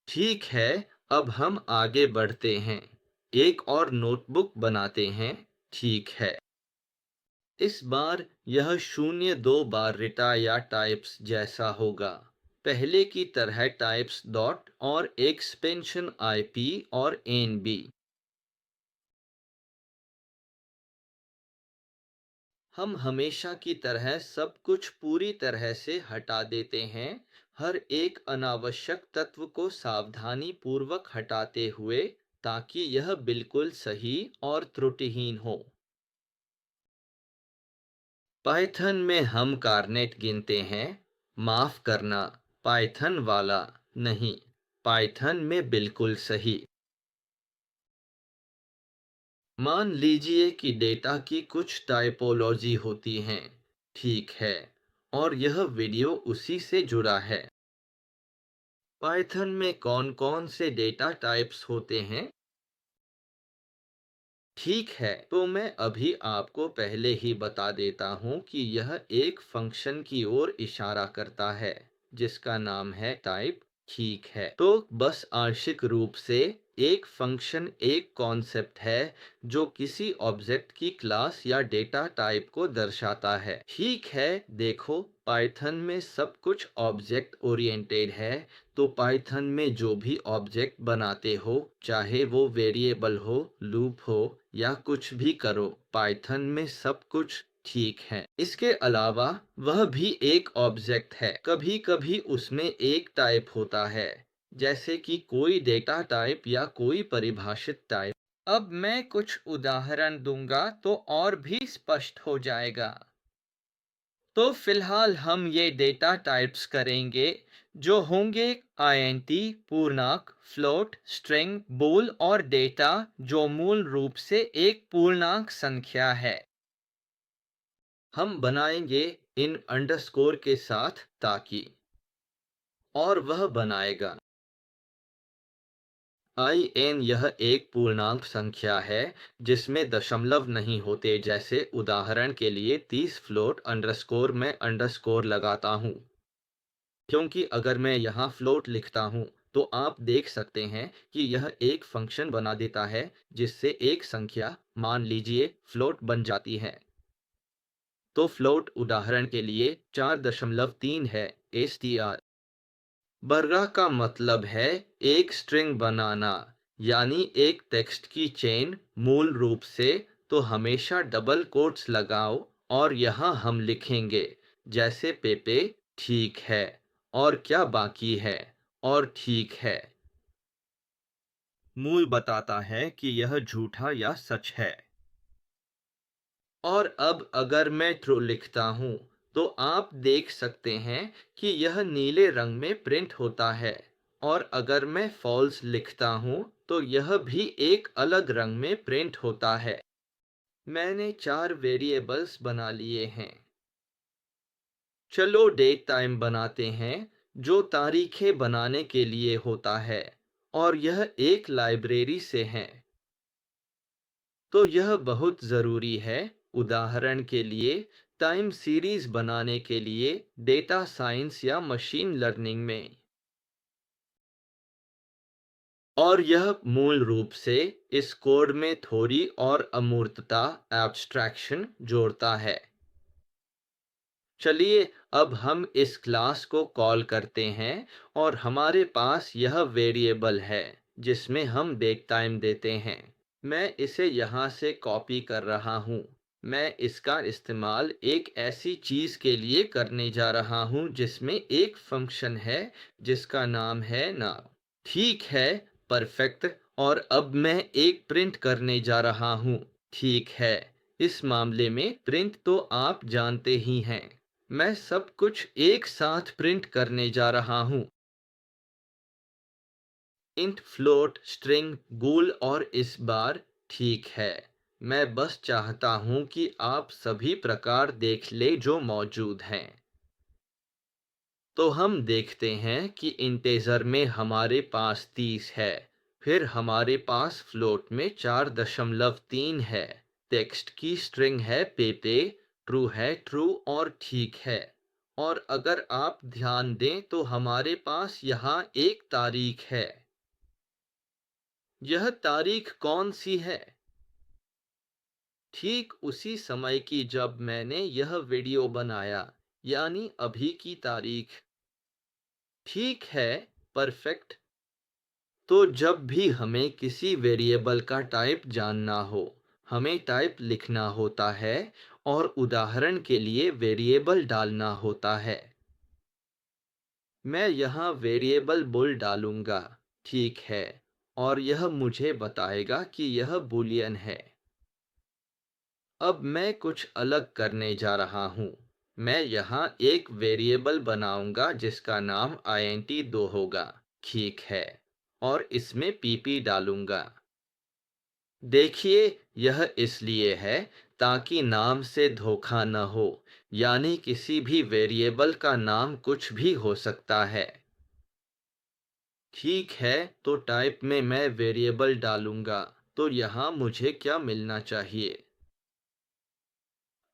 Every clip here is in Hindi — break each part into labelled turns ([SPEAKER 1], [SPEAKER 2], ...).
[SPEAKER 1] ठीक है, अब हम आगे बढ़ते हैं। एक और नोटबुक बनाते हैं। ठीक है। इस बार यह 0 2 बार रिटा या टाइप्स जैसा होगा। पहले की तरह टाइप्स डॉट और एक्सपेंशन आईपी और एनबी। हम हमेशा की तरह सब कुछ पूरी तरह से हटा देते हैं, हर एक अनावश्यक तत्व को सावधानी पूर्वक हटाते हुए, ताकि यह बिल्कुल सही और त्रुटिहीन हो। पाइथन में हम कार्नेट गिनते हैं। माफ करना, पाइथन वाला नहीं, पाइथन में बिल्कुल सही। मान लीजिए कि डेटा की कुछ टाइपोलॉजी होती हैं। ठीक है। और यह वीडियो उसी से जुड़ा है। पाइथन में कौन कौन से डेटा टाइप्स होते हैं? ठीक है, तो मैं अभी आपको पहले ही बता देता हूं कि यह एक फंक्शन की ओर इशारा करता है, जिसका नाम है टाइप। ठीक है, तो बस आंशिक रूप से एक फंक्शन एक कॉन्सेप्ट है जो किसी ऑब्जेक्ट की क्लास या डेटा टाइप को दर्शाता है। ठीक है, देखो, पाइथन में सब कुछ ऑब्जेक्ट ओरिएंटेड है। तो पाइथन में जो भी ऑब्जेक्ट बनाते हो, चाहे वो वेरिएबल हो, लूप हो या कुछ भी करो, पाइथन में सब कुछ ठीक है। इसके अलावा वह भी एक ऑब्जेक्ट है। कभी कभी उसमें एक टाइप होता है, जैसे कि कोई डेटा टाइप या कोई परिभाषित टाइप। अब मैं कुछ उदाहरण दूंगा तो और भी स्पष्ट हो जाएगा। तो फिलहाल हम ये डेटा टाइप्स करेंगे, जो होंगे आईएनटी, पूर्णांक, फ्लोट, स्ट्रिंग, बूल और डेटा, जो मूल रूप से एक पूर्णांक संख्या है। हम बनाएंगे इन अंडरस्कोर के साथ, ताकि और वह बनाएगा in। यह एक पूर्णांक संख्या है जिसमें दशमलव नहीं होते, जैसे उदाहरण के लिए 30 फ्लोट अंडरस्कोर में अंडरस्कोर लगाता हूँ। क्योंकि अगर मैं यहाँ फ्लोट लिखता हूँ, तो आप देख सकते हैं कि यह एक फंक्शन बना देता है, जिससे एक संख्या, मान लीजिए, फ्लोट बन जाती है। तो फ्लोट उदाहरण के लिए 4.3 है। str बरगा का मतलब है एक स्ट्रिंग बनाना, यानी एक टेक्स्ट की चेन। मूल रूप से तो हमेशा डबल कोट्स लगाओ, और यहाँ हम लिखेंगे, जैसे पेपे। ठीक है। और क्या बाकी है? और ठीक है। मूल बताता है कि यह झूठा या सच है। और अब अगर मैं ट्रू लिखता हूं, तो आप देख सकते हैं कि यह नीले रंग में प्रिंट होता है। और अगर मैं फॉल्स लिखता हूं, तो यह भी एक अलग रंग में प्रिंट होता है। मैंने 4 वेरिएबल्स बना लिए हैं। चलो डेट टाइम बनाते हैं, जो तारीखें बनाने के लिए होता है, और यह एक लाइब्रेरी से है। तो यह बहुत ज़रूरी है। उदाहरण के लिए, टाइम सीरीज बनाने के लिए डेटा साइंस या मशीन लर्निंग में। और यह मूल रूप से इस कोड में थोड़ी और अमूर्तता, एब्स्ट्रैक्शन जोड़ता है। चलिए, अब हम इस क्लास को कॉल करते हैं, और हमारे पास यह वेरिएबल है जिसमें हम डेट टाइम देते हैं। मैं इसे यहाँ से कॉपी कर रहा हूँ। मैं इसका इस्तेमाल एक ऐसी चीज़ के लिए करने जा रहा हूँ जिसमें एक फंक्शन है जिसका नाम है नाम। ठीक है, परफेक्ट। और अब मैं एक प्रिंट करने जा रहा हूँ। ठीक है, इस मामले में प्रिंट तो आप जानते ही हैं। मैं सब कुछ एक साथ प्रिंट करने जा रहा हूँ। इंट, फ्लोट, स्ट्रिंग, बूल और इस बार। ठीक है। मैं बस चाहता हूं कि आप सभी प्रकार देख ले जो मौजूद हैं। तो हम देखते हैं कि इंटेजर में हमारे पास 30 है। फिर हमारे पास फ्लोट में 4.3 है। टेक्स्ट की स्ट्रिंग है पेपे। ट्रू है ट्रू और ठीक है। और अगर आप ध्यान दें तो हमारे पास यहाँ एक तारीख है। यह तारीख कौन सी है? ठीक उसी समय की जब मैंने यह वीडियो बनाया, यानी अभी की तारीख। ठीक है, परफेक्ट। तो जब भी हमें किसी वेरिएबल का टाइप जानना हो, हमें टाइप लिखना होता है और उदाहरण के लिए वेरिएबल डालना होता है। मैं यहाँ वेरिएबल बुल डालूंगा, ठीक है, और यह मुझे बताएगा कि यह बूलियन है। अब मैं कुछ अलग करने जा रहा हूँ। मैं यहाँ एक वेरिएबल बनाऊंगा जिसका नाम int2 होगा, ठीक है, और इसमें pp डालूंगा। देखिए, यह इसलिए है ताकि नाम से धोखा न हो, यानी किसी भी वेरिएबल का नाम कुछ भी हो सकता है। ठीक है, तो टाइप में मैं वेरिएबल डालूंगा, तो यहाँ मुझे क्या मिलना चाहिए?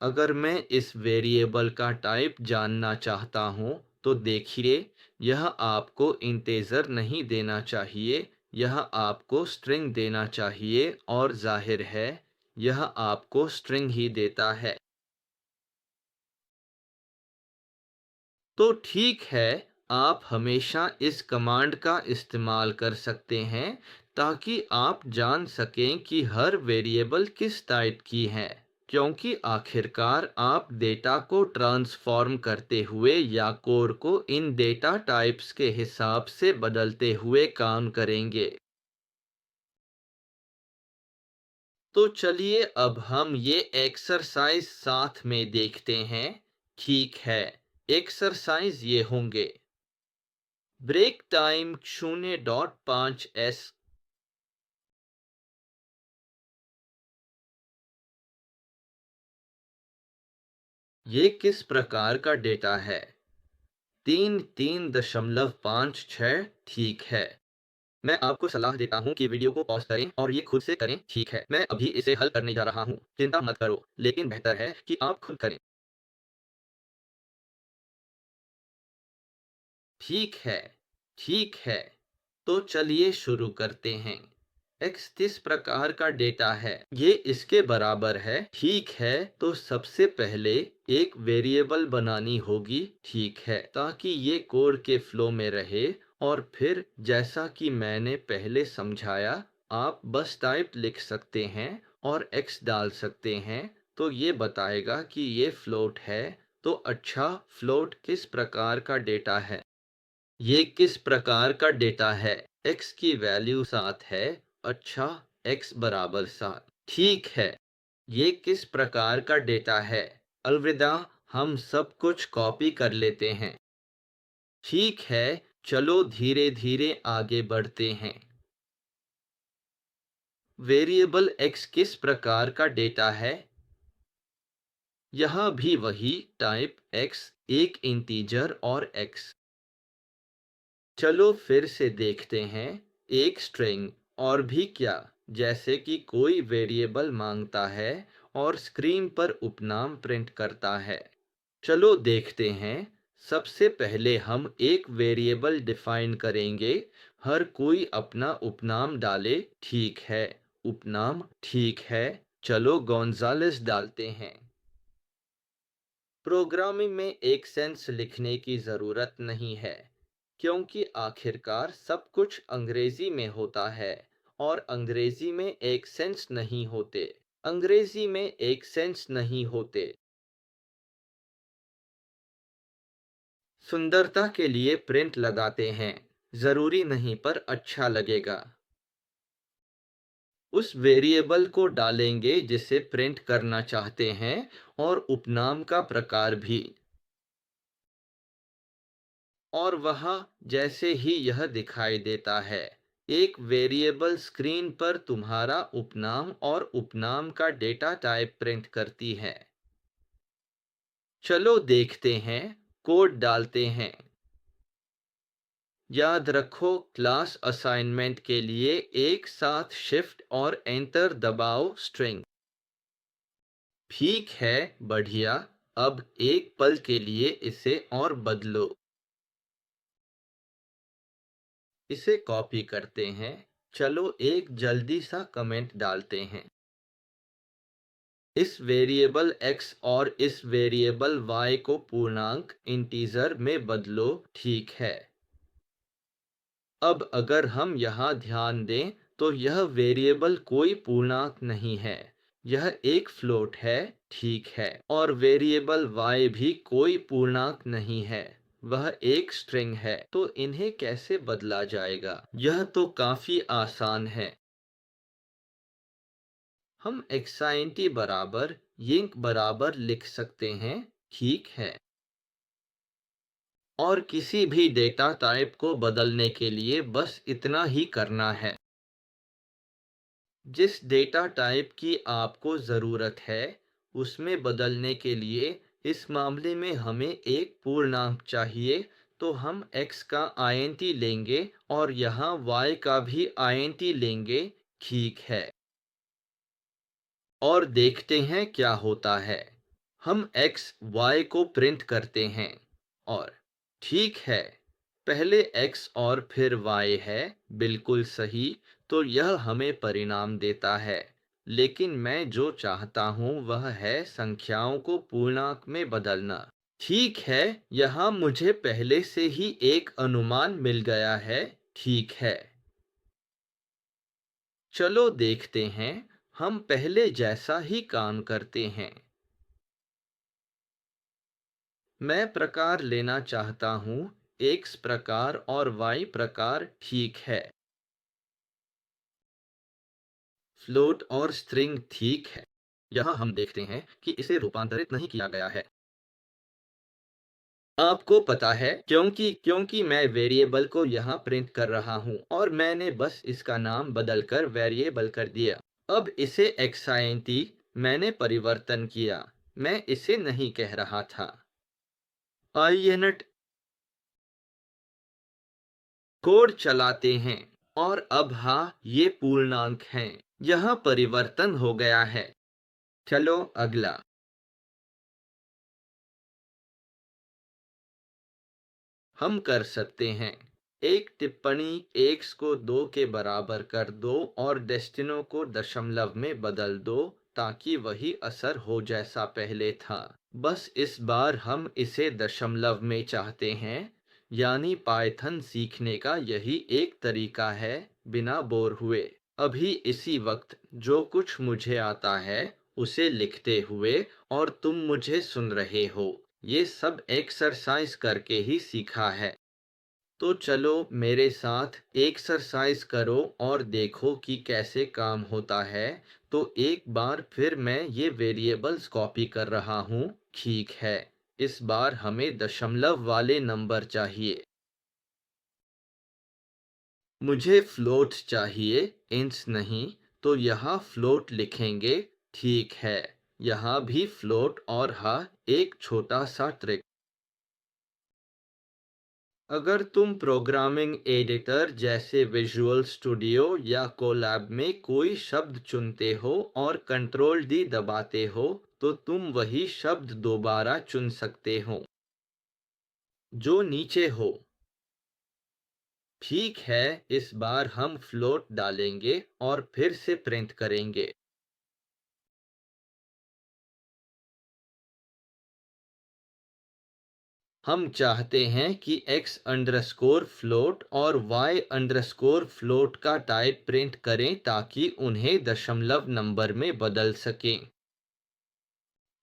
[SPEAKER 1] अगर मैं इस वेरिएबल का टाइप जानना चाहता हूँ, तो देखिए, यह आपको इंटेजर नहीं देना चाहिए, यह आपको स्ट्रिंग देना चाहिए और जाहिर है, यह आपको स्ट्रिंग ही देता है। तो ठीक है, आप हमेशा इस कमांड का इस्तेमाल कर सकते हैं ताकि आप जान सकें कि हर वेरिएबल किस टाइप की है, क्योंकि आखिरकार आप डेटा को ट्रांसफॉर्म करते हुए या कोड को इन डेटा टाइप्स के हिसाब से बदलते हुए काम करेंगे। तो चलिए अब हम ये एक्सरसाइज साथ में देखते हैं। ठीक है, एक्सरसाइज ये होंगे। Break time 0.5 s। ये किस प्रकार का डेटा है? 3.3.56। ठीक है, मैं आपको सलाह देता हूँ कि वीडियो को पॉज करें और ये खुद से करें। ठीक है, मैं अभी इसे हल करने जा रहा हूँ, चिंता मत करो, लेकिन बेहतर है कि आप खुद करें। ठीक है, ठीक है, तो चलिए शुरू करते हैं। x किस प्रकार का डेटा है? ये इसके बराबर है। ठीक है, तो सबसे पहले एक वेरिएबल बनानी होगी, ठीक है, ताकि ये कोड के फ्लो में रहे। और फिर जैसा कि मैंने पहले समझाया, आप बस टाइप लिख सकते हैं और x डाल सकते हैं, तो ये बताएगा कि ये फ्लोट है। तो अच्छा, फ्लोट किस प्रकार का डेटा है? ये किस प्रकार का डेटा है? x की वैल्यू 7 है। अच्छा, x बराबर 7। ठीक है, ये किस प्रकार का डेटा है? अलविदा, हम सब कुछ कॉपी कर लेते हैं। ठीक है, चलो धीरे धीरे आगे बढ़ते हैं। वेरिएबल x किस प्रकार का डेटा है? यहाँ भी वही टाइप x, एक इंटीजर और x। चलो फिर से देखते हैं। एक स्ट्रिंग और भी क्या, जैसे कि कोई वेरिएबल मांगता है और स्क्रीन पर उपनाम प्रिंट करता है। चलो देखते हैं। सबसे पहले हम एक वेरिएबल डिफाइन करेंगे। हर कोई अपना उपनाम डाले, ठीक है। उपनाम, ठीक है। चलो गोंजालेस डालते हैं। प्रोग्रामिंग में एक सेंस लिखने की ज़रूरत नहीं है, क्योंकि आखिरकार सब कुछ अंग्रेजी में होता है और अंग्रेजी में एक सेंस नहीं होते। अंग्रेजी में एक सेंस नहीं होते। सुंदरता के लिए प्रिंट लगाते हैं, ज़रूरी नहीं पर अच्छा लगेगा। उस वेरिएबल को डालेंगे जिसे प्रिंट करना चाहते हैं और उपनाम का प्रकार भी। और वहाँ जैसे ही यह दिखाई देता है, एक वेरिएबल स्क्रीन पर तुम्हारा उपनाम और उपनाम का डेटा टाइप प्रिंट करती है। चलो देखते हैं, कोड डालते हैं। याद रखो, क्लास असाइनमेंट के लिए एक साथ शिफ्ट और एंटर दबाओ। स्ट्रिंग। ठीक है, बढ़िया। अब एक पल के लिए इसे और बदलो। इसे कॉपी करते हैं। चलो एक जल्दी सा कमेंट डालते हैं। इस वेरिएबल x और इस वेरिएबल y को पूर्णांक इंटीजर में बदलो। ठीक है। अब अगर हम यहाँ ध्यान दें तो यह वेरिएबल कोई पूर्णांक नहीं है, यह एक फ्लोट है। ठीक है। और वेरिएबल y भी कोई पूर्णांक नहीं है, वह एक स्ट्रिंग है। तो इन्हें कैसे बदला जाएगा? यह तो काफी आसान है। हम एक्साइंटी बराबर यिंक बराबर लिख सकते हैं। ठीक है। और किसी भी डेटा टाइप को बदलने के लिए बस इतना ही करना है। जिस डेटा टाइप की आपको ज़रूरत है उसमें बदलने के लिए इस मामले में हमें एक पूर्णांक चाहिए, तो हम x का int लेंगे और यहाँ y का भी int लेंगे। ठीक है। और देखते हैं क्या होता है। हम x y को प्रिंट करते हैं और ठीक है, पहले x और फिर y है, बिल्कुल सही। तो यह हमें परिणाम देता है, लेकिन मैं जो चाहता हूँ वह है संख्याओं को पूर्णांक में बदलना। ठीक है, यहाँ मुझे पहले से ही एक अनुमान मिल गया है। ठीक है। चलो देखते हैं। हम पहले जैसा ही काम करते हैं। मैं प्रकार लेना चाहता हूँ x प्रकार और y प्रकार। ठीक है। फ्लोट और स्ट्रिंग। ठीक है। यहाँ हम देखते हैं कि इसे रूपांतरित नहीं किया गया है। आपको पता है क्योंकि मैं वेरिएबल को यहाँ प्रिंट कर रहा हूँ और मैंने बस इसका नाम बदलकर वेरिएबल कर दिया। अब इसे एक्साइंट मैंने परिवर्तन किया, मैं इसे नहीं कह रहा था। init कोड चलाते हैं और अब हाँ, ये पूर्णांक हैं। यहाँ परिवर्तन हो गया है। चलो अगला। हम कर सकते हैं। एक टिप्पणी, x को 2 के बराबर कर दो और डेस्टिनो को दशमलव में बदल दो ताकि वही असर हो जैसा पहले था। बस इस बार हम इसे दशमलव में चाहते हैं। यानी पाइथन सीखने का यही एक तरीका है, बिना बोर हुए। अभी इसी वक्त जो कुछ मुझे आता है उसे लिखते हुए और तुम मुझे सुन रहे हो, ये सब एक्सरसाइज करके ही सीखा है। तो चलो मेरे साथ एक्सरसाइज करो और देखो कि कैसे काम होता है। तो एक बार फिर मैं ये वेरिएबल्स कॉपी कर रहा हूँ। ठीक है। इस बार हमें दशमलव वाले नंबर चाहिए। मुझे फ्लोट्स चाहिए, इंट्स नहीं। तो यहाँ फ्लोट लिखेंगे। ठीक है। यहाँ भी फ्लोट और हाँ, एक छोटा सा ट्रिक। अगर तुम प्रोग्रामिंग एडिटर जैसे विजुअल स्टूडियो या कोलैब में कोई शब्द चुनते हो और कंट्रोल डी दबाते हो तो तुम वही शब्द दोबारा चुन सकते हो जो नीचे हो। ठीक है। इस बार हम फ्लोट डालेंगे और फिर से प्रिंट करेंगे। हम चाहते हैं कि x अंडरस्कोर फ्लोट और y अंडरस्कोर फ्लोट का टाइप प्रिंट करें ताकि उन्हें दशमलव नंबर में बदल सकें।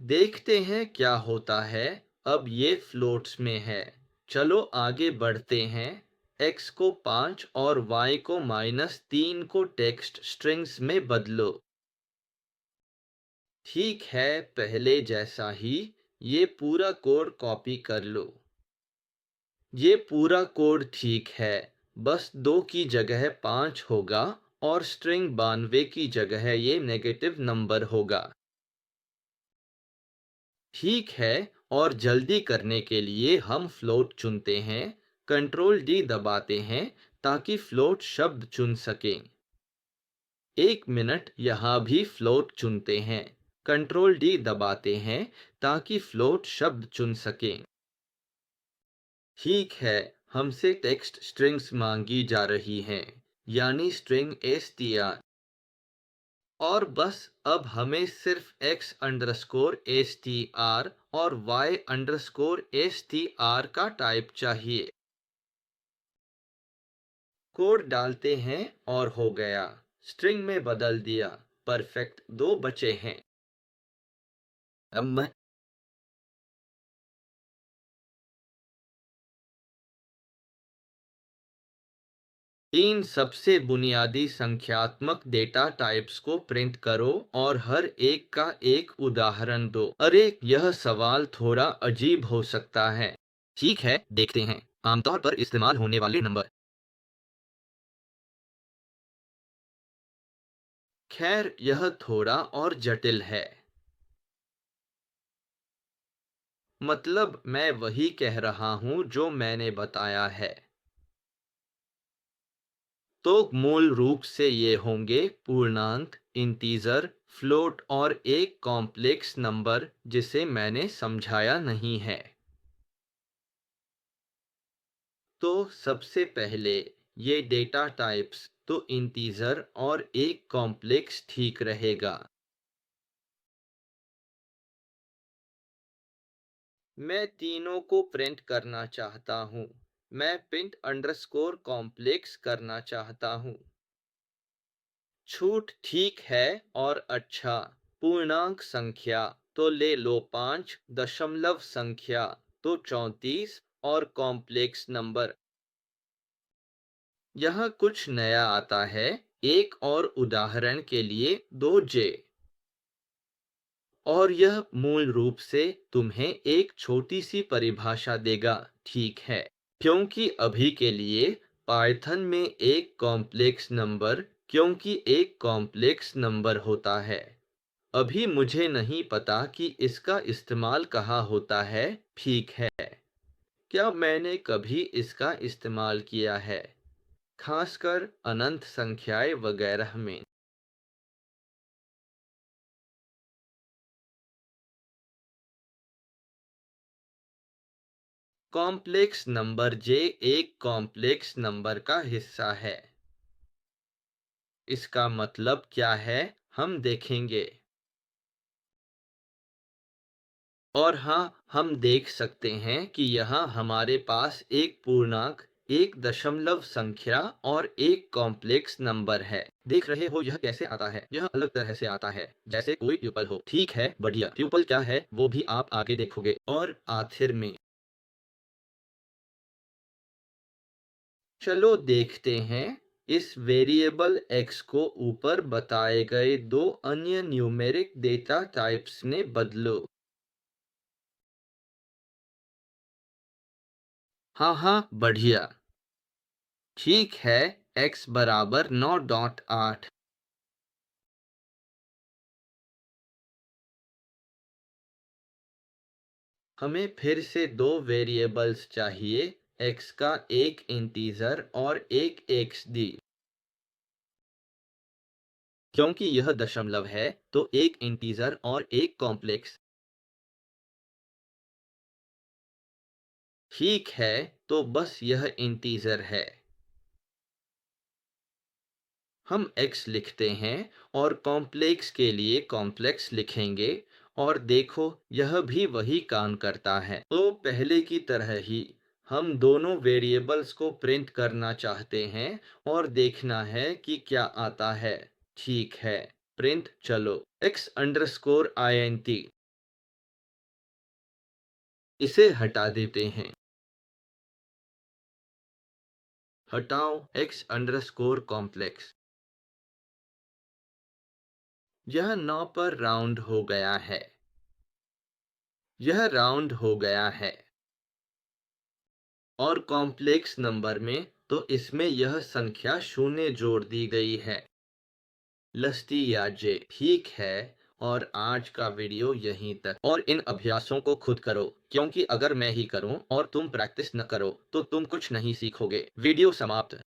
[SPEAKER 1] देखते हैं क्या होता है। अब ये फ्लोट्स में है। चलो आगे बढ़ते हैं। x को 5 और y को -3 को टेक्स्ट स्ट्रिंग्स में बदलो। ठीक है, पहले जैसा ही। ये पूरा कोड कॉपी कर लो। ये पूरा कोड ठीक है। बस 2 की जगह 5 होगा और स्ट्रिंग 92 की जगह ये नेगेटिव नंबर होगा। ठीक है। और जल्दी करने के लिए हम फ्लोट चुनते हैं। कंट्रोल डी दबाते हैं ताकि फ्लोट शब्द चुन सकें। 1 मिनट, यहाँ भी फ्लोट चुनते हैं। कंट्रोल डी दबाते हैं ताकि फ्लोट शब्द चुन सकें। ठीक है, हमसे टेक्स्ट स्ट्रिंग्स मांगी जा रही हैं, यानी स्ट्रिंग str। और बस अब हमें सिर्फ x_str और y_str का टाइप चाहिए। कोड डालते हैं और हो गया, स्ट्रिंग में बदल दिया। परफेक्ट, दो बचे हैं। अब मैं तीन सबसे बुनियादी संख्यात्मक डेटा टाइप्स को प्रिंट करो और हर एक का एक उदाहरण दो। अरे, यह सवाल थोड़ा अजीब हो सकता है। ठीक है, देखते हैं। आमतौर पर इस्तेमाल होने वाले नंबर। खैर, यह थोड़ा और जटिल है। मतलब मैं वही कह रहा हूँ जो मैंने बताया है। तो मूल रूप से ये होंगे पूर्णांक, इंटीजर, फ्लोट और एक कॉम्प्लेक्स नंबर जिसे मैंने समझाया नहीं है। तो सबसे पहले ये डेटा टाइप्स तो इंटीजर और एक कॉम्प्लेक्स ठीक रहेगा। मैं तीनों को प्रिंट करना चाहता हूँ। मैं प्रिंट अंडरस्कोर कॉम्प्लेक्स करना चाहता हूँ। छूट ठीक है और अच्छा। पूर्णांक संख्या तो ले लो 5, दशमलव संख्या तो 34 और कॉम्प्लेक्स नंबर। यहाँ कुछ नया आता है। एक और उदाहरण के लिए 2J। और यह मूल रूप से तुम्हें एक छोटी सी परिभाषा देगा, ठीक है? क्योंकि अभी के लिए पाइथन में एक कॉम्प्लेक्स नंबर होता है। अभी मुझे नहीं पता कि इसका इस्तेमाल कहाँ होता है, ठीक है? क्या मैंने कभी इसका इस्तेमाल किया है, खासकर अनंत संख्याएं वगैरह में? कॉम्प्लेक्स नंबर जे एक कॉम्प्लेक्स नंबर का हिस्सा है। इसका मतलब क्या है, हम देखेंगे। और हाँ, हम देख सकते हैं कि यहाँ हमारे पास एक पूर्णांक, एक दशमलव संख्या और एक कॉम्प्लेक्स नंबर है। देख रहे हो यह कैसे आता है? यह अलग तरह से आता है, जैसे कोई ट्यूपल हो। ठीक है, बढ़िया। ट्यूपल क्या है वो भी आप आगे देखोगे। और आखिर में चलो देखते हैं, इस वेरिएबल x को ऊपर बताए गए दो अन्य न्यूमेरिक डेटा टाइप्स ने बदलो। हाँ हाँ, बढ़िया। ठीक है, x बराबर 9.8। हमें फिर से दो वेरिएबल्स चाहिए, x का एक इंटीजर और एक xd। क्योंकि यह दशमलव है तो एक इंटीजर और एक कॉम्प्लेक्स। ठीक है, तो बस यह इंटीजर है। हम x लिखते हैं और कॉम्प्लेक्स के लिए कॉम्प्लेक्स लिखेंगे। और देखो, यह भी वही काम करता है। तो पहले की तरह ही हम दोनों वेरिएबल्स को प्रिंट करना चाहते हैं और देखना है कि क्या आता है। ठीक है, प्रिंट चलो x_int। इसे हटा देते हैं। हटाओ x_कॉम्प्लेक्स। यह 9 पर राउंड हो गया है। यह राउंड हो गया है। और कॉम्प्लेक्स नंबर में तो इसमें यह संख्या शून्य जोड़ दी गई है। लस्ती या जे, ठीक है। और आज का वीडियो यहीं तक। और इन अभ्यासों को खुद करो, क्योंकि अगर मैं ही करूं और तुम प्रैक्टिस न करो तो तुम कुछ नहीं सीखोगे। वीडियो समाप्त।